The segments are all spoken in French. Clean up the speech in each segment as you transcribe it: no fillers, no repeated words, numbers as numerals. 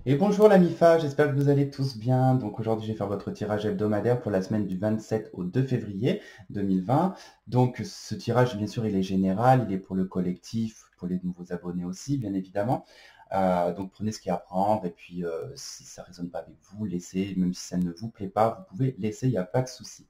Et bonjour la MIFA, j'espère que vous allez tous bien. Donc aujourd'hui, je vais faire votre tirage hebdomadaire pour la semaine du 27 au 2 février 2020. Donc ce tirage, bien sûr, il est général, il est pour le collectif, pour les nouveaux abonnés aussi, bien évidemment. Donc prenez ce qu'il y a à prendre et puis si ça ne résonne pas avec vous, laissez, même si ça ne vous plaît pas, vous pouvez laisser, il n'y a pas de souci.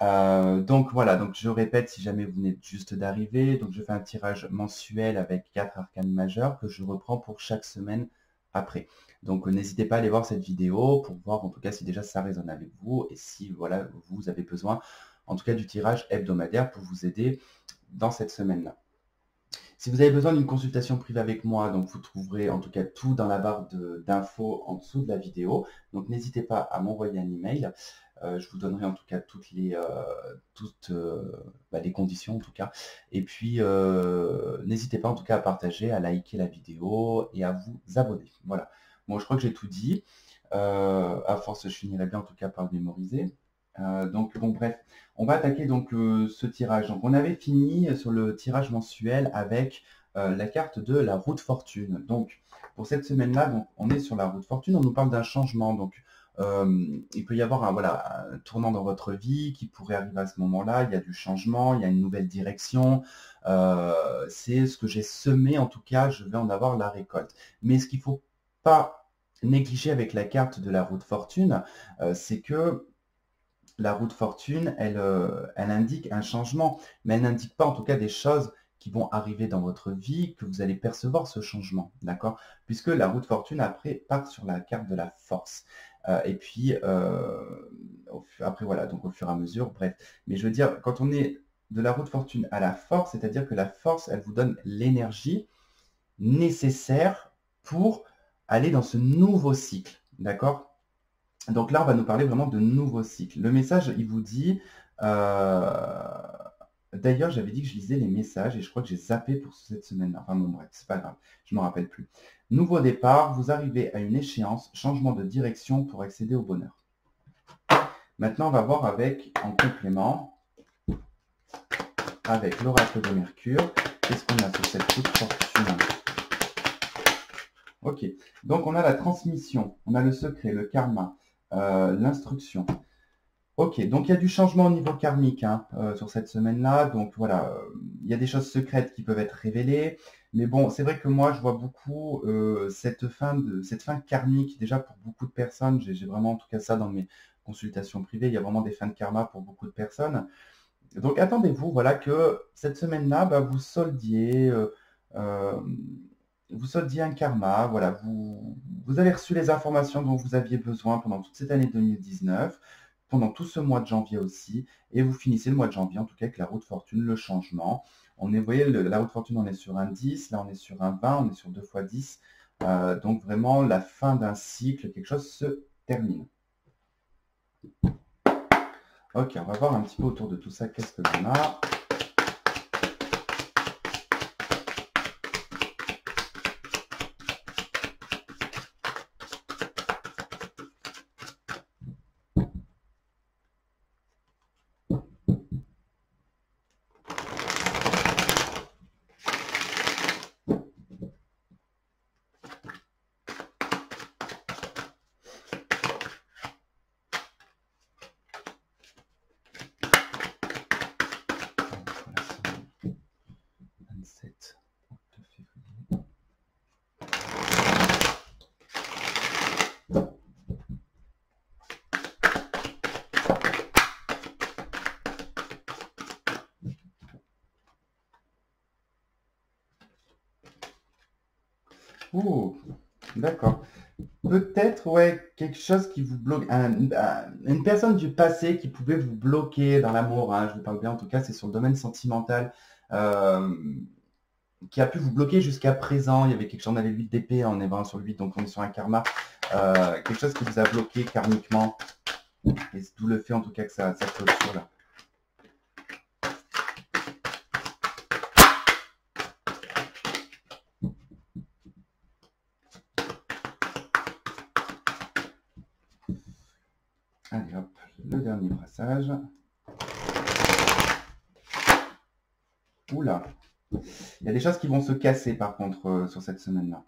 Donc voilà, donc je répète si jamais vous venez juste d'arriver, donc je fais un tirage mensuel avec 4 arcanes majeures que je reprends pour chaque semaine après. Donc n'hésitez pas à aller voir cette vidéo pour voir en tout cas si déjà ça résonne avec vous et si voilà vous avez besoin en tout cas du tirage hebdomadaire pour vous aider dans cette semaine-là. Si vous avez besoin d'une consultation privée avec moi, donc vous trouverez en tout cas tout dans la barre d'infos en dessous de la vidéo. Donc n'hésitez pas à m'envoyer un email. Je vous donnerai en tout cas toutes les conditions en tout cas. Et puis n'hésitez pas en tout cas à partager, à liker la vidéo et à vous abonner. Voilà. Bon, je crois que j'ai tout dit. À force, je finirai bien en tout cas par le mémoriser. Donc bon bref, on va attaquer donc ce tirage. Donc on avait fini sur le tirage mensuel avec la carte de la roue de fortune. Donc pour cette semaine-là, donc on est sur la roue de fortune, on nous parle d'un changement. Donc il peut y avoir voilà, un tournant dans votre vie qui pourrait arriver à ce moment-là. Il y a du changement, il y a une nouvelle direction. C'est ce que j'ai semé, en tout cas, je vais en avoir la récolte. Mais ce qu'il ne faut pas négliger avec la carte de la roue de fortune, c'est que la roue de fortune, elle indique un changement, mais elle n'indique pas en tout cas des choses qui vont arriver dans votre vie, que vous allez percevoir ce changement, d'accord? Puisque la roue de fortune, après, part sur la carte de la force. Et puis, après, voilà, donc au fur et à mesure, bref. Mais je veux dire, quand on est de la roue de fortune à la force, c'est-à-dire que la force, elle vous donne l'énergie nécessaire pour aller dans ce nouveau cycle, d'accord? Donc là, on va nous parler vraiment de nouveaux cycles. Le message, il vous dit... euh, D'ailleurs, j'avais dit que je lisais les messages et je crois que j'ai zappé pour cette semaine-là. Enfin bon, bref, c'est pas grave, je ne me rappelle plus. Nouveau départ, vous arrivez à une échéance, changement de direction pour accéder au bonheur. Maintenant, on va voir avec, en complément, avec l'oracle de Mercure, qu'est-ce qu'on a sur cette roue de fortune. Ok, donc on a la transmission, on a le secret, le karma, l'instruction. Ok, donc il y a du changement au niveau karmique hein, sur cette semaine-là. Donc voilà, il y a des choses secrètes qui peuvent être révélées. Mais bon, c'est vrai que moi, je vois beaucoup cette fin karmique, déjà pour beaucoup de personnes. J'ai vraiment en tout cas ça dans mes consultations privées. Il y a vraiment des fins de karma pour beaucoup de personnes. Donc attendez-vous, voilà, que cette semaine-là, bah, euh, vous soldiez un karma. Voilà, vous avez reçu les informations dont vous aviez besoin pendant toute cette année 2019 pendant tout ce mois de janvier aussi, et vous finissez le mois de janvier, en tout cas avec la roue de fortune, le changement. On est, vous voyez, la roue de fortune, on est sur un 10, là on est sur un 20, on est sur 2 fois 10. Donc vraiment, la fin d'un cycle, quelque chose se termine. Ok, on va voir un petit peu autour de tout ça, qu'est-ce que l'on a. Voilà, 27 février. Ouh, d'accord. Peut-être, ouais, quelque chose qui vous bloque, une personne du passé qui pouvait vous bloquer dans l'amour, hein, je vous parle bien en tout cas, c'est sur le domaine sentimental, euh, qui a pu vous bloquer jusqu'à présent. Il y avait quelque chose, on avait 8 d'épée, on est vraiment sur le 8, donc on est sur un karma, quelque chose qui vous a bloqué karmiquement, et c'est d'où le fait en tout cas que ça clôture là. Allez hop, le dernier brassage. Oula, il y a des choses qui vont se casser par contre sur cette semaine-là.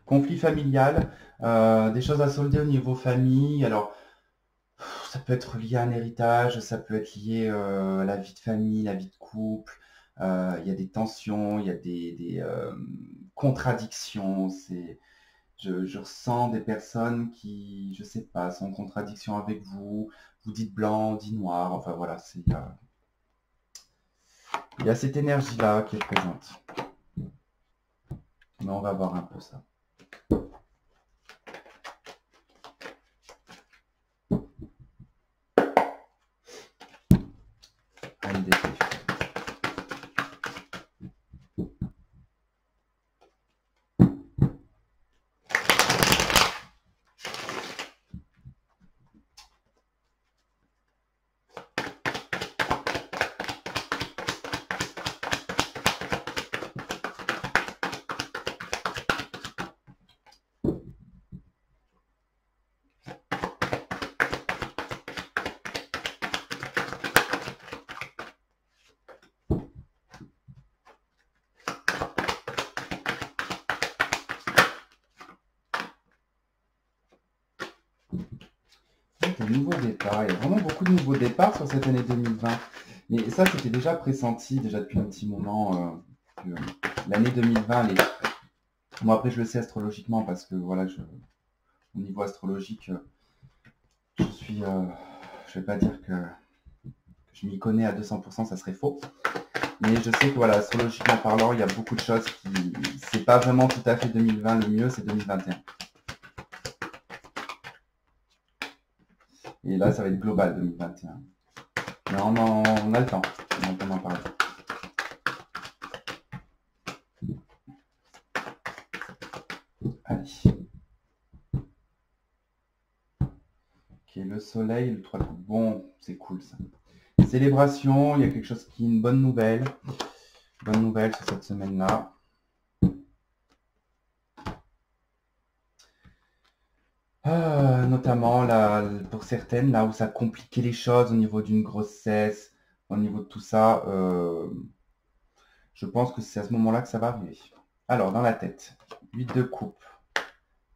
Conflit familial, des choses à solder au niveau famille. Alors, ça peut être lié à un héritage, ça peut être lié à la vie de famille, la vie de couple. Il y a des tensions, il y a des contradictions. Je ressens des personnes qui, je sais pas, sont en contradiction avec vous. Vous dites blanc, on dit noir. Enfin voilà, il y a cette énergie-là qui est présente. Mais on va voir un peu ça. Allez, des fées. Des nouveaux départs. Il y a vraiment beaucoup de nouveaux départs sur cette année 2020. Mais ça, c'était déjà pressenti, déjà depuis un petit moment, que l'année 2020, Bon, après, je le sais astrologiquement parce que, voilà, au niveau astrologique, je suis... je vais pas dire que je m'y connais à 200%, ça serait faux. Mais je sais que, voilà, astrologiquement parlant, il y a beaucoup de choses qui... C'est pas vraiment tout à fait 2020 le mieux, c'est 2021. Et là, ça va être global 2021. Mais on a le temps, on en parler. Allez. Ok, le soleil, le 3 de coupe. Bon, c'est cool ça. Célébration, il y a quelque chose qui est une bonne nouvelle. Bonne nouvelle sur cette semaine-là. Notamment là, pour certaines, là où ça compliquait les choses au niveau d'une grossesse, au niveau de tout ça, je pense que c'est à ce moment-là que ça va arriver. Alors, dans la tête, 8 de coupe,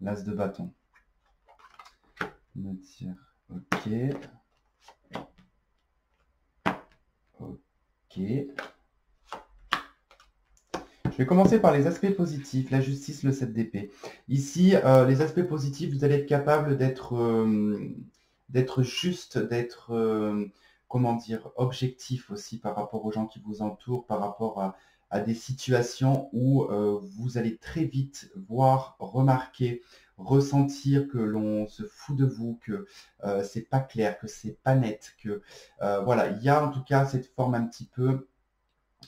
l'as de bâton. Me tire. Ok. Ok. Je vais commencer par les aspects positifs, la justice, le 7 d'épée. Ici, les aspects positifs, vous allez être capable d'être juste, d'être, comment dire, objectif aussi par rapport aux gens qui vous entourent, par rapport à des situations où vous allez très vite voir, remarquer, ressentir que l'on se fout de vous, que c'est pas clair, que c'est pas net, que voilà, il y a en tout cas cette forme un petit peu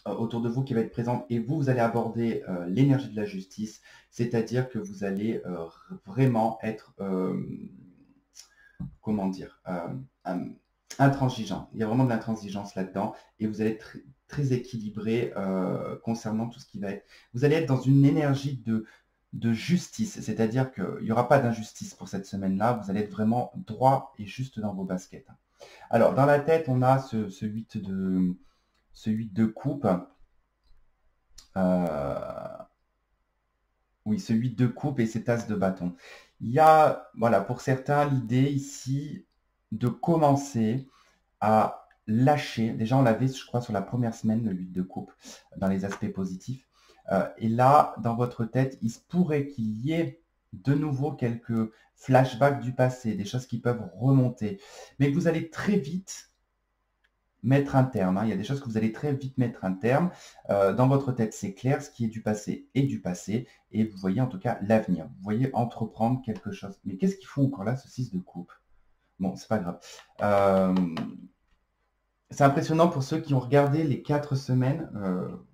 autour de vous qui va être présente et vous allez aborder l'énergie de la justice, c'est-à-dire que vous allez vraiment être, comment dire, intransigeant. Il y a vraiment de l'intransigeance là-dedans et vous allez être très équilibré concernant tout ce qui va être... Vous allez être dans une énergie de justice, c'est-à-dire qu'il n'y aura pas d'injustice pour cette semaine-là, vous allez être vraiment droit et juste dans vos baskets. Alors, dans la tête, on a ce 8 de coupe. Oui, ce 8 de coupe et cet as de bâton. Il y a, voilà, pour certains, l'idée ici de commencer à lâcher. Déjà, on l'avait, je crois, sur la première semaine, le 8 de coupe, dans les aspects positifs. Et là, dans votre tête, il se pourrait qu'il y ait de nouveau quelques flashbacks du passé, des choses qui peuvent remonter, mais que vous allez très vite mettre un terme. Il y a des choses que vous allez très vite mettre un terme. Dans votre tête, c'est clair, ce qui est du passé est du passé, et vous voyez en tout cas l'avenir. Vous voyez entreprendre quelque chose. Mais qu'est-ce qu'ils font encore là, ce 6 de coupe? Bon, c'est pas grave. C'est impressionnant pour ceux qui ont regardé les 4 semaines.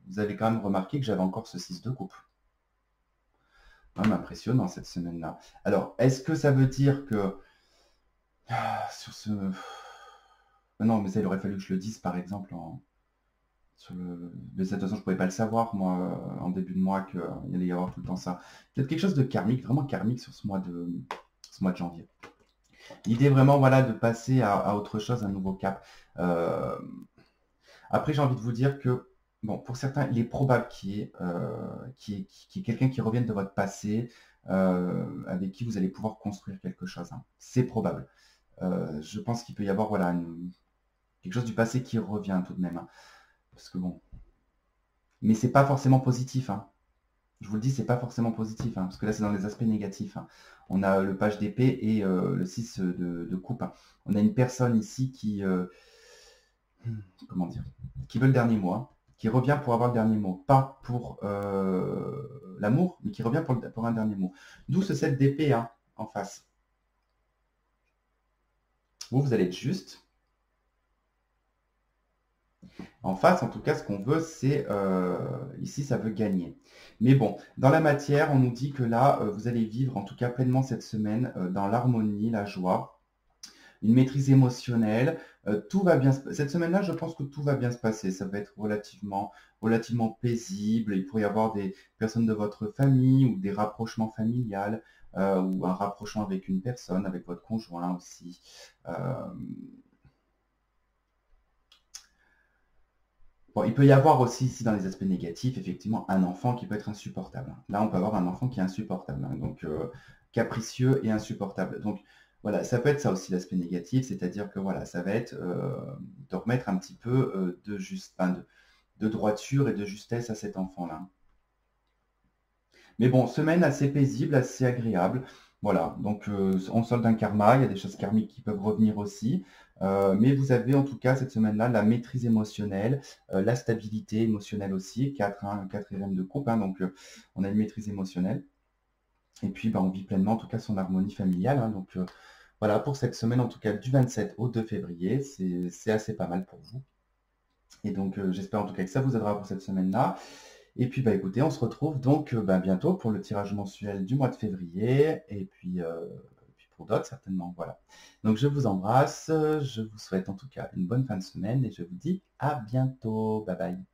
Vous avez quand même remarqué que j'avais encore ce 6 de coupe. Quand même impressionnant cette semaine-là. Alors, est-ce que ça veut dire que sur ce... Non, mais ça, il aurait fallu que je le dise, par exemple, de cette façon, je ne pouvais pas le savoir, moi, en début de mois, qu'il allait y avoir tout le temps ça. Peut-être quelque chose de karmique, vraiment karmique sur ce mois de janvier. L'idée vraiment, voilà, de passer à autre chose, un nouveau cap. Après, j'ai envie de vous dire que bon, pour certains, il est probable qu'il y ait quelqu'un qui revienne de votre passé, avec qui vous allez pouvoir construire quelque chose, hein. C'est probable. Je pense qu'il peut y avoir, voilà, quelque chose du passé qui revient tout de même, hein. Parce que bon, mais c'est pas forcément positif, hein. Je vous le dis, c'est pas forcément positif, hein, parce que là, c'est dans les aspects négatifs, hein. On a le page d'épée et le 6 de coupe, hein. On a une personne ici comment dire, qui veut le dernier mot, hein, qui revient pour avoir le dernier mot, pas pour l'amour, mais qui revient pour un dernier mot. D'où ce 7 d'épée, hein, en face. Vous allez être juste. En face, en tout cas, ce qu'on veut, c'est, ici, ça veut gagner. Mais bon, dans la matière, on nous dit que là, vous allez vivre, en tout cas pleinement cette semaine, dans l'harmonie, la joie, une maîtrise émotionnelle. Tout va bien cette semaine-là, je pense que tout va bien se passer. Ça va être relativement paisible. Il pourrait y avoir des personnes de votre famille ou des rapprochements familiales, ou un rapprochement avec une personne, avec votre conjoint aussi. Euh, Bon, il peut y avoir aussi, ici, dans les aspects négatifs, effectivement, un enfant qui peut être insupportable, hein. Là, on peut avoir un enfant qui est insupportable, hein, donc capricieux et insupportable. Donc, voilà, ça peut être ça aussi l'aspect négatif, c'est-à-dire que voilà, ça va être de remettre un petit peu enfin, de droiture et de justesse à cet enfant-là. Mais bon, semaine assez paisible, assez agréable. Voilà, donc on solde un karma, il y a des choses karmiques qui peuvent revenir aussi. Mais vous avez en tout cas cette semaine-là la maîtrise émotionnelle, la stabilité émotionnelle aussi, 4, hein, 4 RM de coupe, hein, donc on a une maîtrise émotionnelle. Et puis bah, on vit pleinement en tout cas son harmonie familiale, hein, donc voilà, pour cette semaine en tout cas du 27 au 2 février, c'est assez pas mal pour vous. Et donc j'espère en tout cas que ça vous aidera pour cette semaine-là. Et puis, bah, écoutez, on se retrouve donc bah, bientôt pour le tirage mensuel du mois de février, et puis pour d'autres certainement. Voilà. Donc, je vous embrasse, je vous souhaite en tout cas une bonne fin de semaine et je vous dis à bientôt. Bye bye.